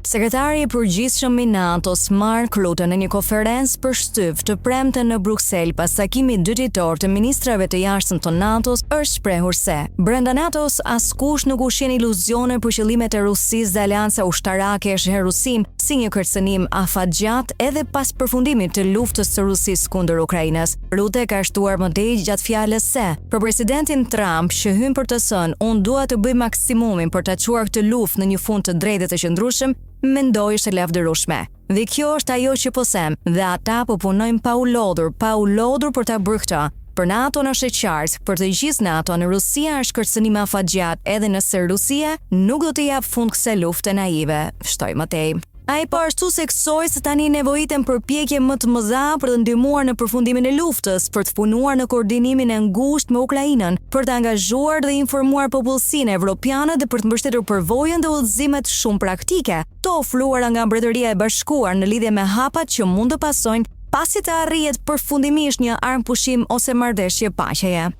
Sekretari I përgjithshëm I NATO-s Mark Rutte në një konferencë për shtyp të premten në Bruksel pas takimit dyditor të ministrave të jashtëm të NATO-s është shprehur se brenda NATO-s askush nuk ushqen iluzione për qëllimet e Rusisë dhe aleanca ushtarake e shërusim si një kërcënim afatgjat edhe pas përfundimit të luftës së Rusisë kundër Ukrainës. Rutte ka shtuar më tej gjatë fjalës se për presidentin Trump që hyn për të thënë unë dua të bëj maksimumin për ta çuar këtë luftë në një fund të drejtë të qëndrueshëm, mendoj është e lavdërueshme. Dhe kjo është ajo që po them, dhe ata po punojnë pa u lodhur për ta bërë këtë. Për NATO është e qartë, për të gjithë NATO në Rusia është kërcënim afatgjat, edhe nëse Rusia nuk do të jap fund kësaj lufte naive, shtoi më tej. Ai po ashtu seksoi se tani nevojiten përpjekje më të mëdha për të ndihmuar në përfundimin e luftës, për të punuar në koordinimin e ngushtë me Ukrainën, për të angazhuar dhe informuar popullsinë evropiane dhe për të mbështetur përvojën dhe udhëzimet shumë praktike, të ofruara nga Mbretëria e Bashkuar në lidhje me hapat që mund të pasojnë pasi të arrihet përfundimisht një armpushim ose marrëveshje paqeje.